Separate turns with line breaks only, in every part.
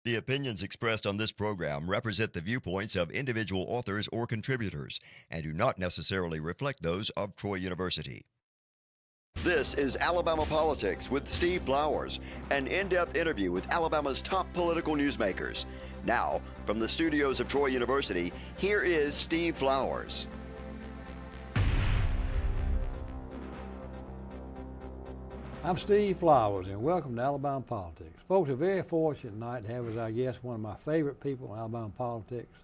The opinions expressed on this program represent the viewpoints of individual authors or contributors and do not necessarily reflect those of Troy University. This is Alabama Politics with Steve Flowers, an in-depth interview with Alabama's top political newsmakers. Now, from the studios of Troy University, here is Steve Flowers.
I'm Steve Flowers, and welcome to Alabama Politics. Folks, we're very fortunate tonight to have as our guest one of my favorite people in Alabama politics,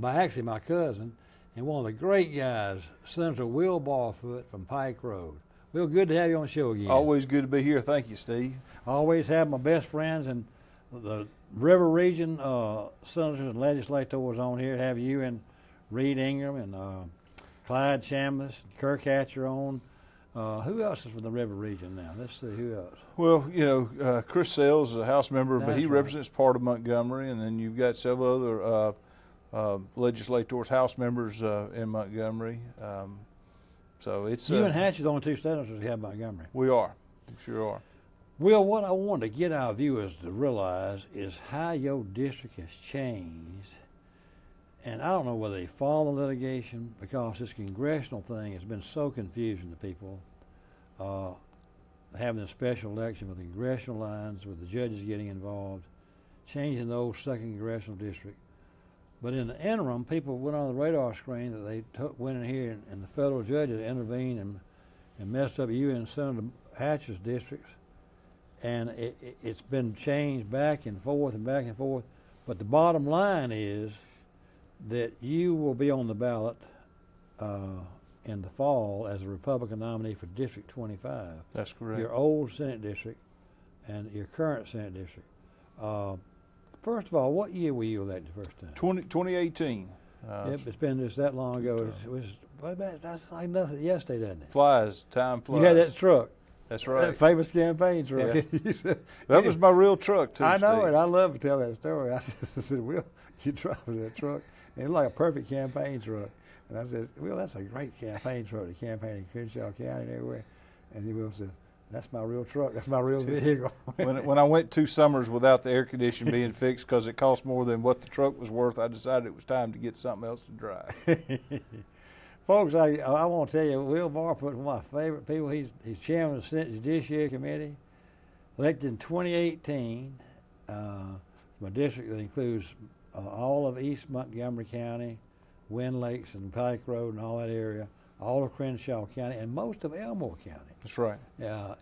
actually my cousin, and one of the great guys, Senator Will Barfoot from Pike Road. Will, good to have you on the show again.
Always good to be here. Thank you, Steve.
I always have my best friends in the River Region, senators and legislators on here. Have you and Reed Ingram and Clyde Chambliss, Kirk Hatcher on. Who else is from the River Region now? Let's see, who else?
Well, Chris Sells is a House member, but he represents part of Montgomery, and then you've got several other legislators, House members in Montgomery. So it's
you and Hatch are the only two senators we have in Montgomery.
We are. We sure are.
Well, what I want to get our viewers to realize is how your district has changed. And I don't know whether they follow the litigation, because this congressional thing has been so confusing to people. Having a special election with the congressional lines, with the judges getting involved, changing the old second congressional district. But in the interim, people went on the radar screen that they went in here and the federal judges intervened and messed up you and Senator Hatch's districts. And it's been changed back and forth and back and forth. But the bottom line is that you will be on the ballot in the fall as a Republican nominee for District 25.
That's correct.
Your old Senate district and your current Senate district. First of all, what year were you elected the first time?
2018.
Yep, it's been just that long ago. That's like nothing yesterday, doesn't it?
Time flies.
You had that truck.
That's right.
That famous campaign truck.
Yeah. That was my real truck, too,
I know
Steve.
it. I love to tell that story. I said, Will, you driving that truck? And it was like a perfect campaign truck. And I said, Will, that's a great campaign truck to campaign in Crenshaw County and everywhere. And he Will said, that's my real truck. That's my real vehicle.
when I went 2 summers without the air conditioning being fixed because it cost more than what the truck was worth, I decided it was time to get something else to drive.
Folks, I want to tell you, Will Barfoot is one of my favorite people. He's chairman of the Senate Judiciary Committee, elected in 2018. My district that includes all of East Montgomery County, Wind Lakes and Pike Road and all that area, all of Crenshaw County, and most of Elmore County.
That's right.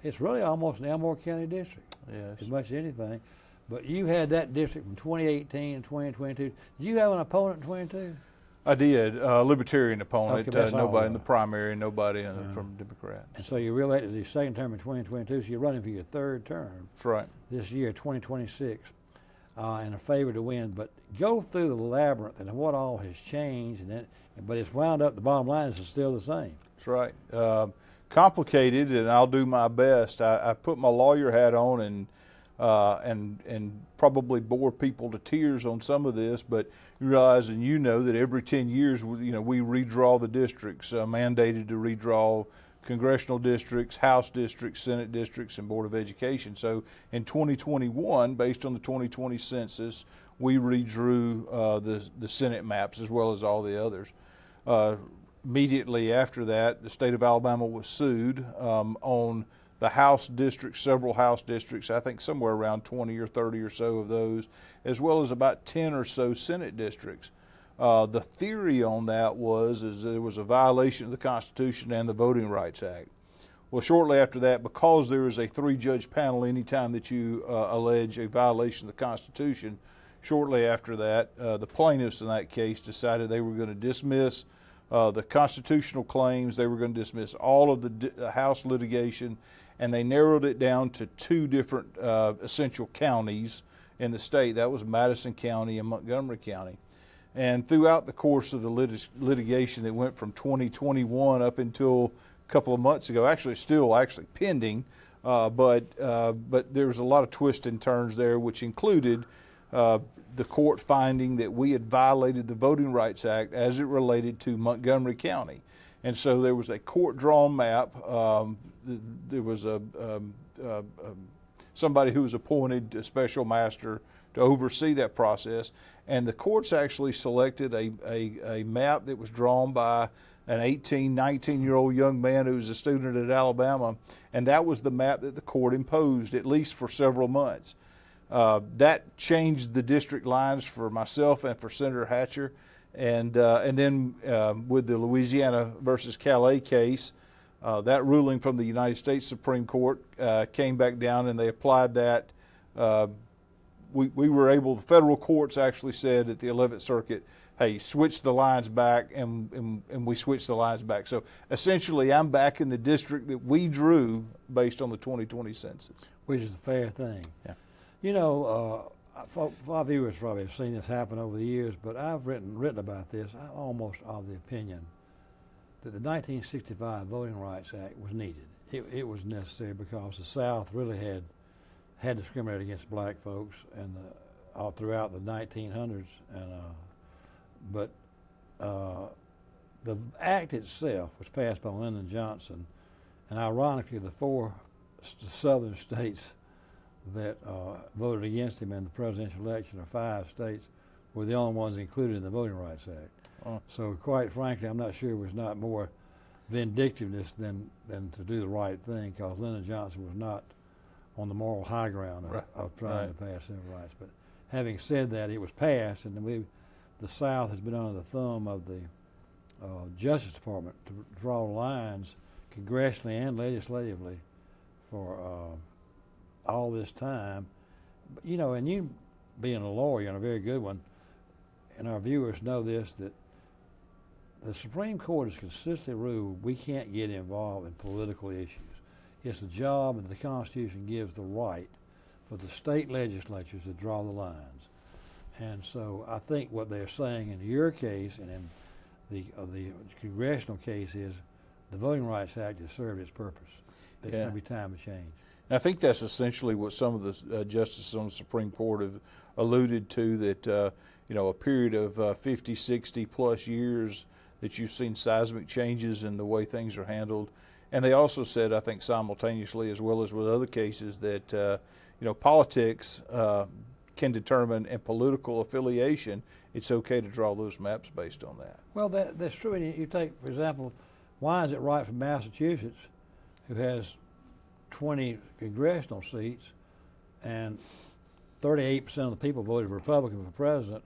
It's really almost an Elmore County district,
yes,
as much as anything. But you had that district from 2018 to 2022. Did you have an opponent in 22?
I did. Libertarian opponent.
Okay,
nobody in the primary, nobody from Democrats.
And so you reelected your second term in 2022, so you're running for your third term.
That's right.
This year, 2026, and a favor to win. But go through the labyrinth and what all has changed, but it's wound up, the bottom line is it's still the same.
That's right. Complicated, and I'll do my best. I put my lawyer hat on and probably bore people to tears on some of this, but you realize and you know that every 10 years, we redraw the districts, mandated to redraw congressional districts, House districts, Senate districts, and Board of Education. So in 2021, based on the 2020 census, we redrew the Senate maps as well as all the others. Immediately after that, the state of Alabama was sued on the House districts, several House districts, I think somewhere around 20 or 30 or so of those, as well as about 10 or so Senate districts. The theory on that is there was a violation of the Constitution and the Voting Rights Act. Well, shortly after that, because there is a 3-judge panel anytime that you allege a violation of the Constitution, shortly after that, the plaintiffs in that case decided they were going to dismiss the constitutional claims. They were going to dismiss all of the House litigation, and they narrowed it down to 2 different essential counties in the state. That was Madison County and Montgomery County. And throughout the course of the litigation that went from 2021 up until a couple of months ago, actually still pending, but there was a lot of twists and turns there, which included the court finding that we had violated the Voting Rights Act as it related to Montgomery County. And so there was a court-drawn map. There was somebody who was appointed a special master to oversee that process. And the courts actually selected a map that was drawn by an 18, 19-year-old young man who was a student at Alabama, and that was the map that the court imposed, at least for several months. That changed the district lines for myself and for Senator Hatcher, and then with the Louisiana versus Calais case, that ruling from the United States Supreme Court came back down, and they applied that. We were able, the federal courts actually said at the 11th Circuit, hey, switch the lines back, and we switched the lines back. So essentially, I'm back in the district that we drew based on the 2020 census.
Which is a fair thing.
Yeah.
You know, a lot of viewers probably have seen this happen over the years, but I've written about this. I'm almost of the opinion that the 1965 Voting Rights Act was needed. It was necessary because the South really had discriminated against black folks and all throughout the 1900s, but the act itself was passed by Lyndon Johnson, and ironically, the four southern states that voted against him in the presidential election, or 5 states, were the only ones included in the Voting Rights Act. Oh. So quite frankly, I'm not sure it was not more vindictiveness than to do the right thing, because Lyndon Johnson was not on the moral high ground of trying to pass civil rights. But having said that, it was passed, and the South has been under the thumb of the Justice Department to draw lines congressionally and legislatively for all this time. You know, and you being a lawyer and a very good one, and our viewers know this, that the Supreme Court has consistently ruled we can't get involved in political issues. It's the job, and the Constitution gives the right for the state legislatures to draw the lines. And so I think what they're saying in your case and in the congressional case is the Voting Rights Act has served its purpose. There's going to be time to change.
And I think that's essentially what some of the justices on the Supreme Court have alluded to, that you know, a period of 50, 60 plus years that you've seen seismic changes in the way things are handled. And they also said, I think simultaneously, as well as with other cases, that you know, politics can determine, and political affiliation, it's okay to draw those maps based on that.
Well, that's true. And you take, for example, why is it right for Massachusetts, who has 20 congressional seats and 38% of the people voted Republican for president,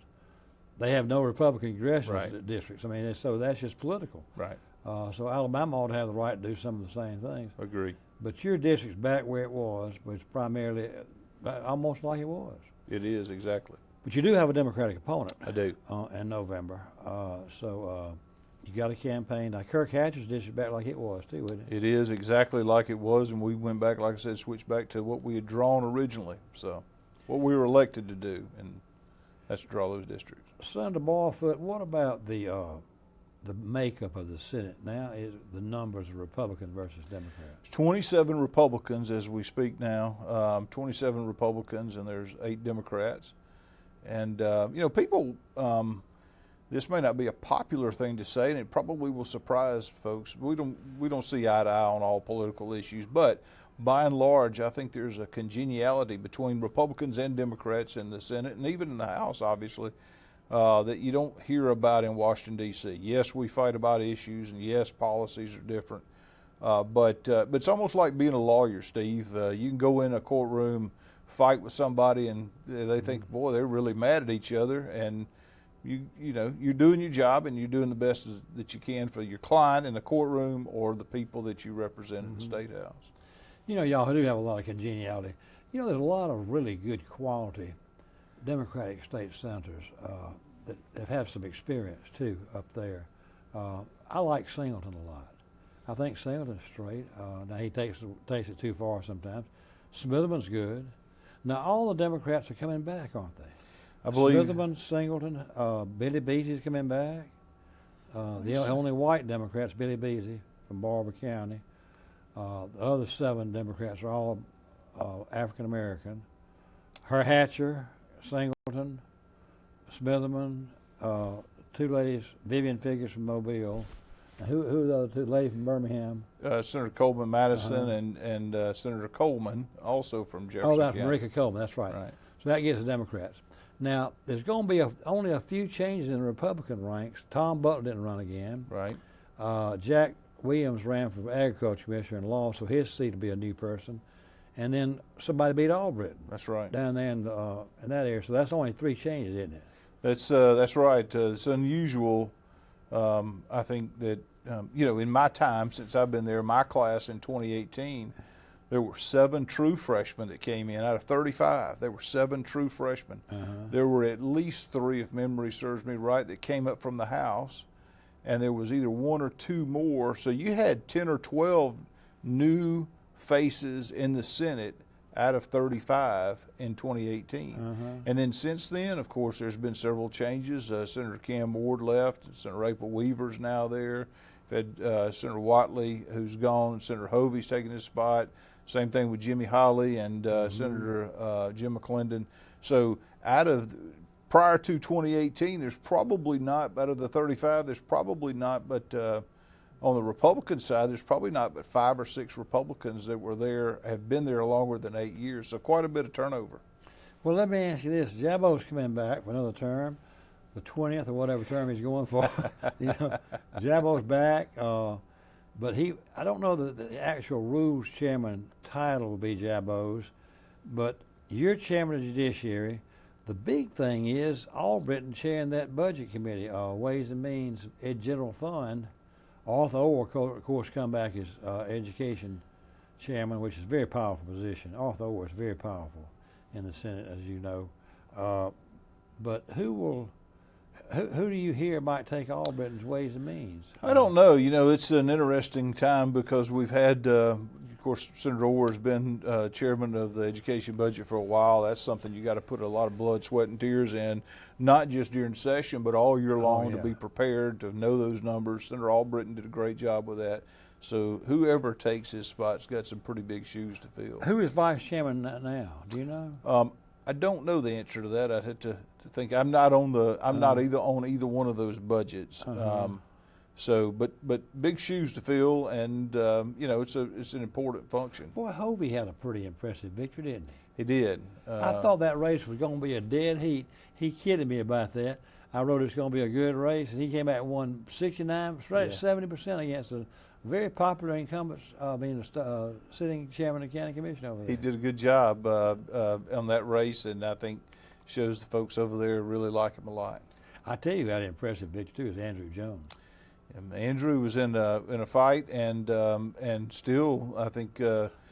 they have no Republican congressional districts. I mean, so that's just political.
Right.
So Alabama ought to have the right to do some of the same things.
Agree.
But your district's back where it was primarily almost like it was.
It is, exactly.
But you do have a Democratic opponent.
I do.
In November. You got a campaign. Now, Kirk Hatcher's district back like it was, too, isn't it?
It is exactly like it was, and we went back, like I said, switched back to what we had drawn originally. So, what we were elected to do, and that's to draw those districts.
Senator Barfoot, what about the makeup of the Senate now? Is the numbers of Republicans versus Democrats?
It's 27 Republicans as we speak now. 27 Republicans, and there's 8 Democrats. And you know, people. This may not be a popular thing to say, and it probably will surprise folks. We don't see eye to eye on all political issues, but by and large, I think there's a congeniality between Republicans and Democrats in the Senate, and even in the House, obviously, that you don't hear about in Washington, D.C. Yes, we fight about issues, and yes, policies are different, but it's almost like being a lawyer, Steve. You can go in a courtroom, fight with somebody, and they think, boy, they're really mad at each other, and you know, you're doing your job, and you're doing the best that you can for your client in the courtroom or the people that you represent in the State House.
You know, y'all do have a lot of congeniality. You know, there's a lot of really good quality Democratic state senators that have had some experience, too, up there. I like Singleton a lot. I think Singleton's straight. Now, he takes it too far sometimes. Smitherman's good. Now, all the Democrats are coming back, aren't they?
I believe
Smitherman, Singleton, Billy Beasley's coming back. The only white Democrat's Billy Beasley from Barber County. The other 7 Democrats are all African American. Hatcher, Singleton, Smitherman, 2 ladies, Vivian Figures from Mobile. Now, who are the other 2 ladies from Birmingham?
Senator Coleman Madison and Senator Coleman, also from Jefferson
Oh, that's
County.
Marika Coleman. That's right. So that gets the Democrats. Now, there's going to be only a few changes in the Republican ranks. Tom Butler didn't run again.
Right.
Jack Williams ran for Agriculture Commissioner and Law, so his seat will be a new person. And then somebody beat Albritton.
That's right.
Down there in that area. So that's only 3 changes, isn't it?
That's right. It's unusual. I think that in my time since I've been there, my class in 2018, there were 7 true freshmen that came in out of 35. There were 7 true freshmen. There were at least 3, if memory serves me right, that came up from the House, and there was either 1 or 2 more. So you had 10 or 12 new faces in the Senate out of 35 in 2018. And then since then, of course, there's been several changes. Senator Cam Ward left. Senator April Weaver's now there. We've had Senator Watley, who's gone. Senator Hovey's taking his spot. Same thing with Jimmy Holly and Senator Jim McClendon. So prior to 2018, there's probably not, out of the 35, there's probably not, but on the Republican side, there's probably not but 5 or 6 Republicans that were there, have been there longer than 8 years. So quite a bit of turnover.
Well, let me ask you this. Jabo's coming back for another term, the 20th or whatever term he's going for. Jabo's back. But I don't know that the actual rules chairman title will be Jabo's, but you're chairman of the Judiciary. The big thing is Albritton chairing that budget committee, Ways and Means, General Fund. Arthur Orr, of course, come back as Education Chairman, which is a very powerful position. Arthur Orr is very powerful in the Senate, as you know. But who do you hear might take Albritton's Ways and Means?
I don't know. It's an interesting time because we've had, of course, Senator Orr has been chairman of the education budget for a while. That's something you got to put a lot of blood, sweat, and tears in, not just during session, but all year long to be prepared to know those numbers. Senator Albritton did a great job with that. So whoever takes his spot's got some pretty big shoes to fill.
Who is vice chairman now? Do you know?
I don't know the answer to that. I'd have to think. I'm not on not either on either one of those budgets. But big shoes to fill, and it's an important function.
Boy, Hovey had a pretty impressive victory, didn't he?
He did.
I thought that race was going to be a dead heat. He kidded me about that. I wrote it's going to be a good race, and he came out and won 69, straight 70% against a very popular incumbent, being a sitting chairman of the county commission over there.
He did a good job on that race, and I think shows the folks over there really like him a lot.
I tell you, who had an impressive victory too is Andrew Jones.
Andrew was in a fight, and still I think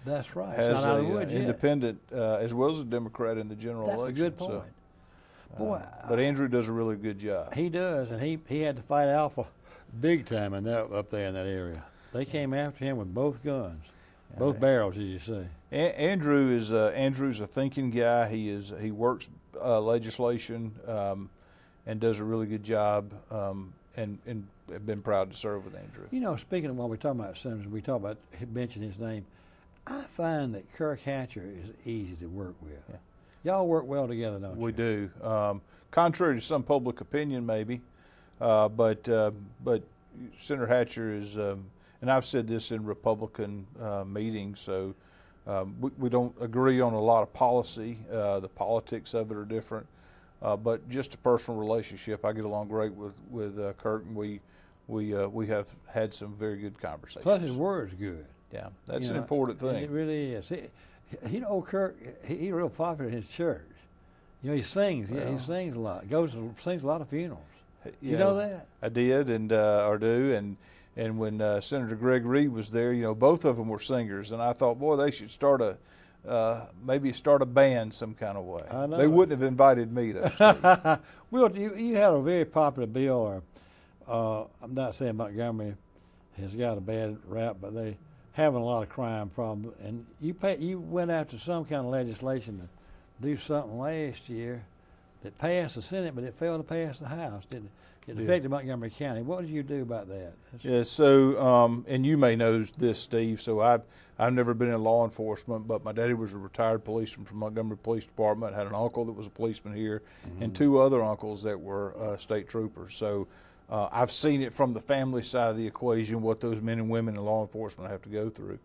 that's right.
has an independent as well as a Democrat in the general election.
That's a good point. Boy,
but Andrew does a really good job.
He does, and he had to fight Alpha big time up there in that area. They came after him with both guns, both barrels, as you say.
Andrew's a thinking guy. He works legislation and does a really good job. And have been proud to serve with Andrew.
Speaking of while we're talking about senators, we talk about mentioning his name. I find that Kirk Hatcher is easy to work with. Yeah. Y'all work well together, don't you?
We do. Contrary to some public opinion, maybe, but Senator Hatcher is, and I've said this in Republican meetings, so we don't agree on a lot of policy. The politics of it are different. But just a personal relationship, I get along great with Kurt, and we have had some very good conversations.
Plus, his word's good.
Yeah, that's an important thing.
It really is. Kurt, he's real popular in his church. He sings. He sings a lot. Sings a lot of funerals. You know that?
I did, and or do, and when Senator Greg Reed was there, both of them were singers, and I thought, boy, they should maybe start a band some kind of way.
I know.
They wouldn't have invited me, though.
Will, you had a very popular bill, I'm not saying Montgomery has got a bad rap, but they having a lot of crime problems. And you went after some kind of legislation to do something last year that passed the Senate, but it failed to pass the House, didn't it? It affected Montgomery County. What did you do about that?
Yeah, so, and you may know this, Steve, so I've never been in law enforcement, but my daddy was a retired policeman from Montgomery Police Department, had an uncle that was a policeman here, and 2 other uncles that were state troopers. So I've seen it from the family side of the equation, what those men and women in law enforcement have to go through.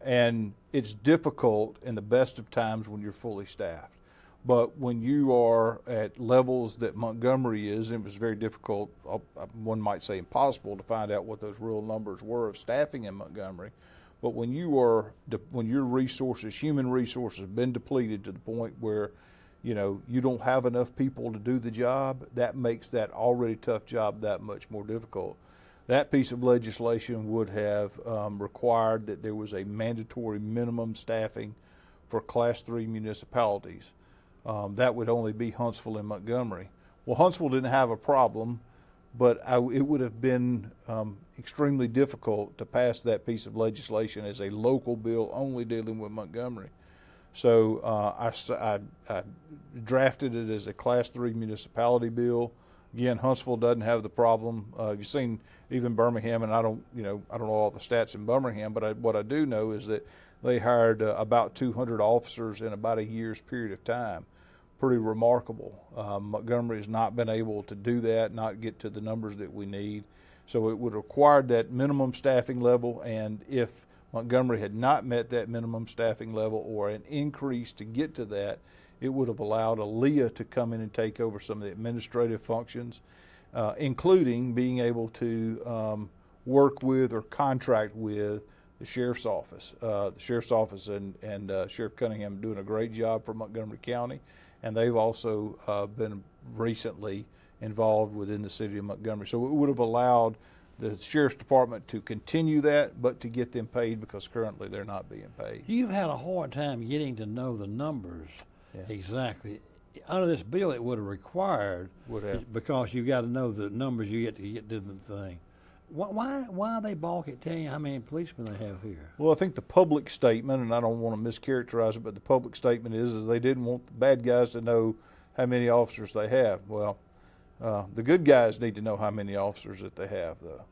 And it's difficult in the best of times when you're fully staffed. But when you are at levels that Montgomery is, and it was very difficult, one might say impossible, to find out what those real numbers were of staffing in Montgomery. But when your resources, human resources, have been depleted to the point where, you don't have enough people to do the job, that makes that already tough job that much more difficult. That piece of legislation would have required that there was a mandatory minimum staffing for Class 3 municipalities. That would only be Huntsville and Montgomery. Well, Huntsville didn't have a problem, but it would have been extremely difficult to pass that piece of legislation as a local bill only dealing with Montgomery. So I drafted it as a Class 3 municipality bill. Again, Huntsville doesn't have the problem. You've seen even Birmingham, and I don't know all the stats in Birmingham, but what I do know is that they hired about 200 officers in about a year's period of time. Pretty remarkable. Montgomery has not been able to do that, not get to the numbers that we need. So it would require that minimum staffing level, and if Montgomery had not met that minimum staffing level or an increase to get to that, it would have allowed ALEA to come in and take over some of the administrative functions, including being able to work with or contract with the Sheriff's Office. The Sheriff's Office and Sheriff Cunningham are doing a great job for Montgomery County, and they've also been recently involved within the city of Montgomery. So it would have allowed the Sheriff's Department to continue that, but to get them paid, because currently they're not being paid.
You've had a hard time getting to know the numbers exactly. Under this bill, it would have required, because you got to know the numbers you get to the thing. Why they balk at telling you how many policemen they have here?
Well, I think the public statement, and I don't want to mischaracterize it, but the public statement is they didn't want the bad guys to know how many officers they have. Well, the good guys need to know how many officers that they have, though.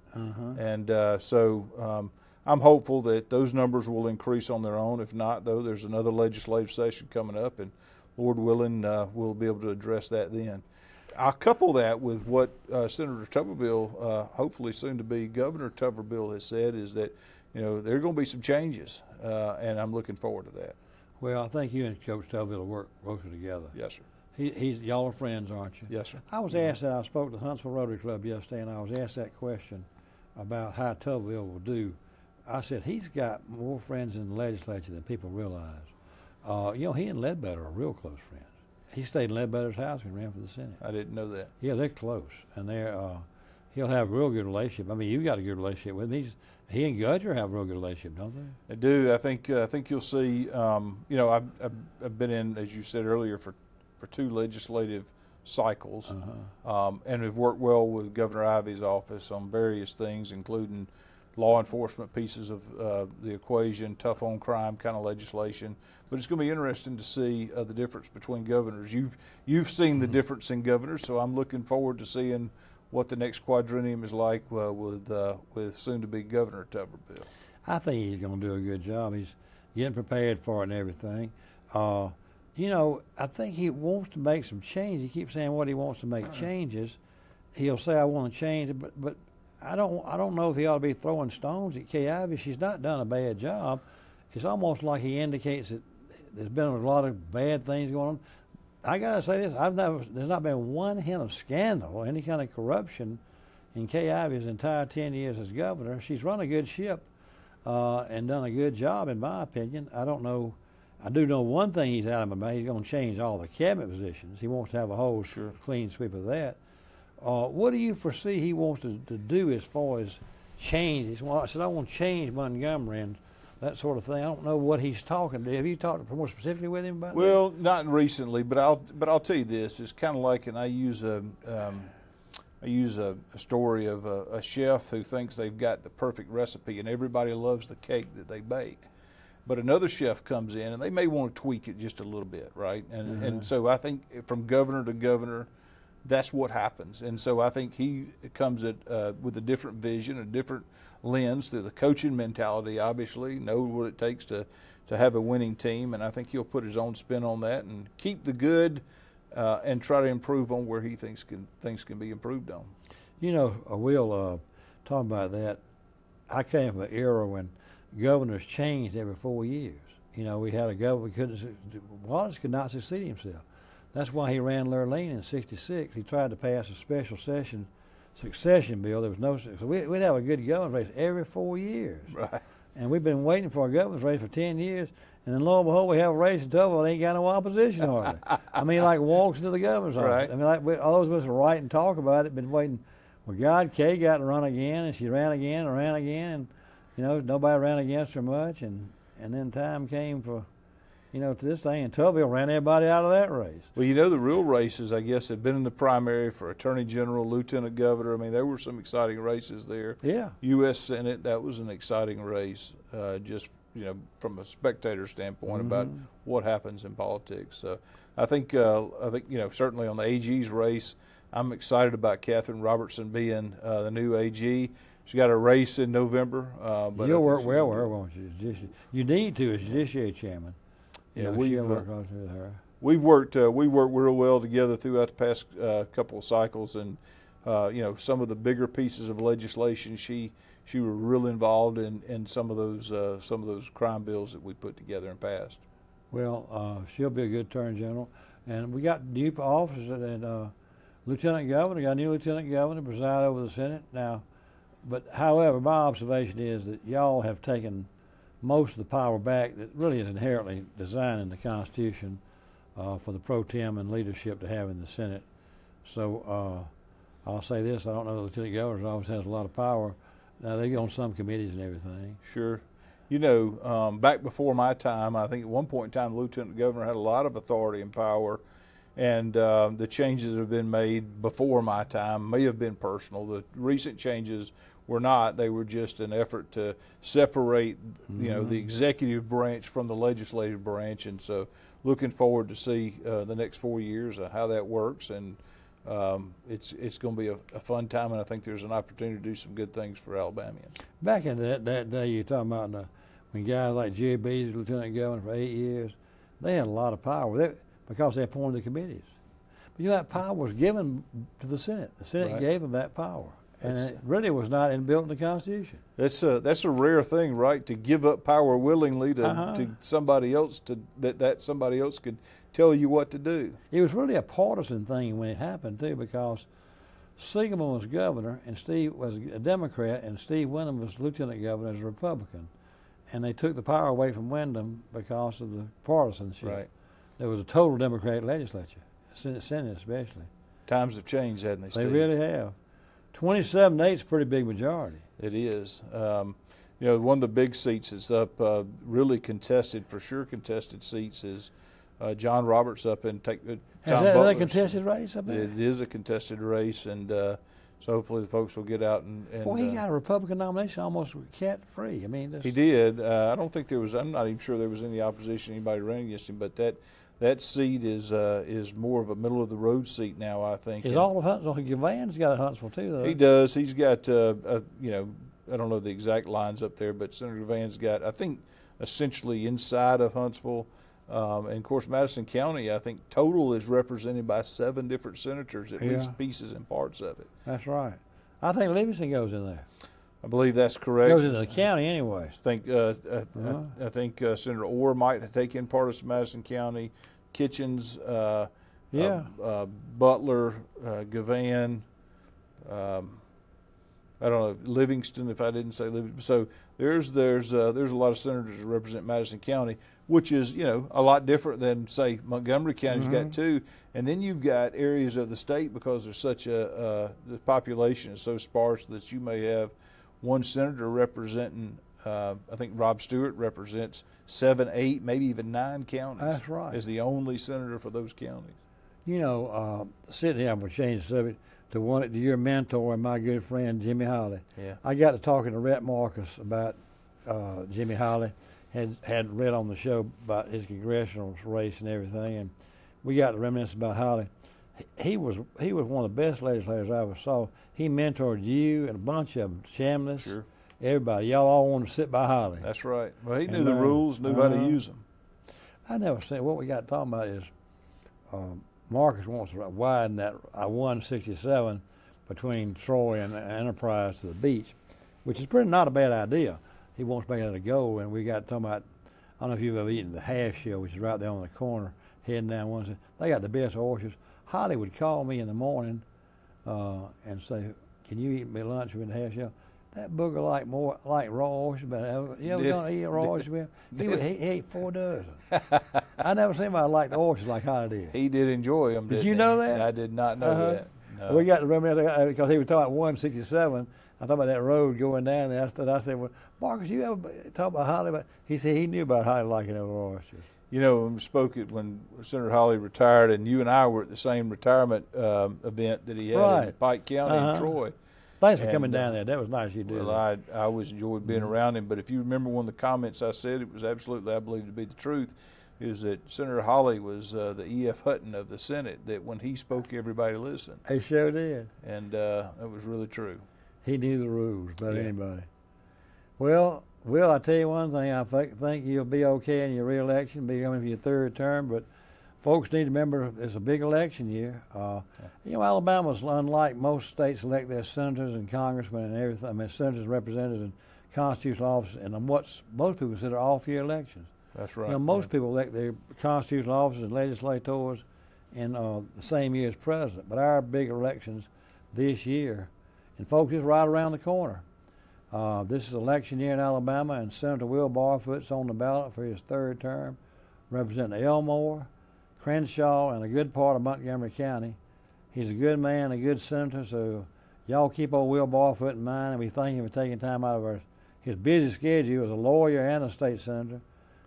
And so I'm hopeful that those numbers will increase on their own. If not, though, there's another legislative session coming up, and Lord willing, we'll be able to address that then. I'll couple that with what Senator Tuberville, hopefully soon to be Governor Tuberville, has said, is that there are going to be some changes, and I'm looking forward to that.
Well, I think you and Coach Tuberville will work closely together.
Yes, sir.
Y'all are friends, aren't you?
Yes, sir.
I was asked that. I spoke to the Huntsville Rotary Club yesterday, and I was asked that question about how Tuberville will do. I said he's got more friends in the legislature than people realize. He and Ledbetter are real close friends. He stayed in Ledbetter's house when he ran for the Senate.
I didn't know that.
Yeah, they're close, and he'll have a real good relationship. I mean, you've got a good relationship with him. He and Gudger have a real good relationship, don't they?
They do. I think you'll see. I've been in, as you said earlier, for 2 legislative cycles, and we've worked well with Governor Ivey's office on various things, including law enforcement pieces of the equation, tough on crime kind of legislation. But it's going to be interesting to see the difference between governors. You've seen the difference in governors, so I'm looking forward to seeing what the next quadrennium is like with soon-to-be Governor Tuberville.
I think he's going to do a good job. He's getting prepared for it and everything. I think he wants to make some change. He keeps saying what he wants to make changes. He'll say, I want to change it, but I don't know if he ought to be throwing stones at Kay Ivey. She's not done a bad job. It's almost like he indicates that there's been a lot of bad things going on. I got to say this, there's not been one hint of scandal or any kind of corruption in Kay Ivey's entire 10 years as governor. She's run a good ship and done a good job, in my opinion. I don't know. I do know one thing he's adamant about. He's going to change all the cabinet positions. He wants to have a whole clean sweep of that. What do you foresee he wants to do as far as changes? Well, I said, I want to change Montgomery and that sort of thing. I don't know what he's talking to. Have you talked more specifically with him about that?
Well, not recently, but I'll tell you this. It's kind of like, and I use a story of a chef who thinks they've got the perfect recipe, and everybody loves the cake that they bake. But another chef comes in, and they may want to tweak it just a little bit, right? And so I think from governor to governor, that's what happens. And so I think he comes at with a different vision, a different lens through the coaching mentality, obviously, know what it takes to have a winning team. And I think he'll put his own spin on that and keep the good and try to improve on where he thinks things can be improved on.
We'll talk about that. I came from an era when governors changed every 4 years. We had a governor, Wallace could not succeed himself. That's why he ran Lurleen in '66. He tried to pass a special succession bill. There was no, so we'd have a good governor's race every 4 years.
Right.
And we've been waiting for a governor's race for 10 years, and then lo and behold, we have a race in Tubal that ain't got no opposition hardly. I mean, like walks into the governor's office.
Right.
I mean, like all those of us who write and talk about it, been waiting. Well, God, Kay got to run again, and she ran again and ran again, and nobody ran against her much, and then time came for, to this thing, and Tubal ran everybody out of that race.
Well, the real races, I guess, have been in the primary for Attorney General, Lieutenant Governor. I mean, there were some exciting races there.
Yeah.
U.S. Senate, that was an exciting race, just, from a spectator standpoint about what happens in politics. I think, certainly on the AG's race, I'm excited about Catherine Robertson being the new AG. She got a race in November. But
you'll work well with her, won't you? You need to as Judiciary Chairman.
Yeah,
we've worked closely with her.
We worked real well together throughout the past couple of cycles, and some of the bigger pieces of legislation she was real involved in some of those crime bills that we put together and passed.
Well, she'll be a good Attorney General, and we got new officers and Lieutenant Governor. Got a new Lieutenant Governor to preside over the Senate now. But however, my observation is that y'all have taken most of the power back that really is inherently designed in the Constitution for the pro tem and leadership to have in the Senate. So I'll say this, I don't know the Lieutenant Governor's office has a lot of power. Now they go on some committees and everything.
Sure. Back before my time, I think at one point in time the Lieutenant Governor had a lot of authority and power, and the changes that have been made before my time may have been personal. The recent changes were not. They were just an effort to separate, the executive branch from the legislative branch. And so looking forward to see the next 4 years how that works. And it's going to be a fun time, and I think there's an opportunity to do some good things for Alabamians.
Back in that day you're talking about when guys like Jerry Beasley, Lieutenant Governor for 8 years, they had a lot of power because they appointed the committees. But that power was given to the Senate. The Senate
Right.
gave them that power. And it really was not inbuilt in the Constitution.
That's a rare thing, right? To give up power willingly to somebody else that somebody else could tell you what to do.
It was really a partisan thing when it happened too, because Siegelman was governor and Steve was a Democrat, and Steve Wyndham was lieutenant governor as a Republican, and they took the power away from Wyndham because of the partisanship.
Right.
There was a total Democratic legislature, Senate especially.
Times have changed, haven't they, Steve?
They really have. 27-8 is a pretty big majority.
It is. One of the big seats that's up, really contested seats is John Roberts up and Tom Butler's.
Is that a contested race up there?
It is a contested race, and so hopefully the folks will get out and
Well, he got a Republican nomination almost cat-free. I mean,
he did. I don't think there was. I'm not even sure there was any opposition, anybody running against him. But that seat is more of a middle of the road seat now, I think.
Is all of Huntsville? Gavan's got a Huntsville too, though.
He does. He's got I don't know the exact lines up there, but Senator Gavan's got, I think, essentially inside of Huntsville. And of course, Madison County, I think, total is represented by 7 different senators, at least pieces and parts of it.
That's right. I think Livingston goes in there.
I believe that's correct.
Goes into the county anyway.
I think Senator Orr might have taken part of Madison County. Kitchens, Butler, Gavan. I don't know, Livingston, if I didn't say Livingston. So there's a lot of senators that represent Madison County, which is, a lot different than, say, Montgomery County's got 2. And then you've got areas of the state, because there's such the population is so sparse that you may have one senator representing, I think Rob Stewart represents 7, 8, maybe even 9 counties.
That's right.
Is the only senator for those counties.
Sitting here, I'm going to change the subject to your mentor and my good friend Jimmy Holly.
Yeah.
I got to talking to Rhett Marcus about Jimmy Holly. Had read on the show about his congressional race and everything, and we got to reminisce about Holly. He was one of the best legislators I ever saw. He mentored you and a bunch of them, Chambliss,
Sure.
everybody. Y'all all wanted to sit by Holly.
That's right. Well, he knew the rules, knew how to use them.
I never said what we got to talk about is Marcus wants to widen that I-167 between Troy and Enterprise to the beach, which is pretty not a bad idea. He wants to make that a goal, and we got to talk about, I don't know if you've ever eaten the hash shell, which is right there on the corner. heading down one side. They got the best oysters. Holly would call me in the morning and say, "Can you eat me lunch with the half shell?" That booger like raw oysters, but you ever gonna eat raw oysters with him? He ate 4 dozen. I never seen anybody like the oysters like Holly did.
He did enjoy them.
Did you know that?
I did not know that. No.
We got to remember because he was talking about 167. I thought about that road going down there. I said, "Well, Marcus, you ever talk about Holly?" But he said he knew about Holly liking those raw oysters.
You know, we spoke it when Senator Holly retired, and you and I were at the same retirement event that he had in Pike County in Troy.
Thanks for coming down there. That was nice you did.
Well, I always enjoyed being around him. But if you remember one of the comments I said, it was absolutely, I believe, to be the truth, is that Senator Holly was the E.F. Hutton of the Senate, that when he spoke, everybody listened.
He sure did.
And that was really true.
He knew the rules better than anybody. Well, Will, I tell you one thing, I think you'll be okay in your re-election, be coming for your 3rd term, but folks need to remember it's a big election year. You know, Alabama's unlike most states elect their senators and congressmen and everything. I mean, senators, representatives, and constitutional officers, and what's most people consider off-year elections.
That's right.
You know, most people elect their constitutional officers and legislators in the same year as president, but our big elections this year, and folks, it's right around the corner. This is election year in Alabama, and Senator Will Barfoot's on the ballot for his 3rd term, representing Elmore, Crenshaw, and a good part of Montgomery County. He's a good man, a good senator, so y'all keep old Will Barfoot in mind, and we thank him for taking time out of his busy schedule as a lawyer and a state senator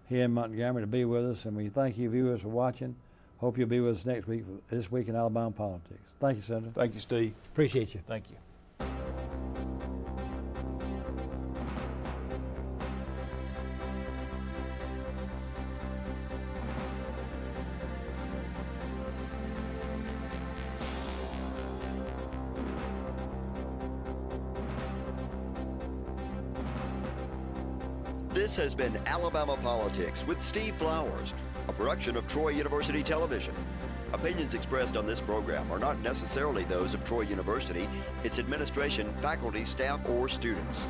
here in Montgomery to be with us, and we thank you viewers for watching. Hope you'll be with us next week for This Week in Alabama Politics. Thank you, Senator.
Thank you, Steve.
Appreciate you.
Thank you.
This has been Alabama Politics with Steve Flowers, a production of Troy University Television. Opinions expressed on this program are not necessarily those of Troy University, its administration, faculty, staff, or students.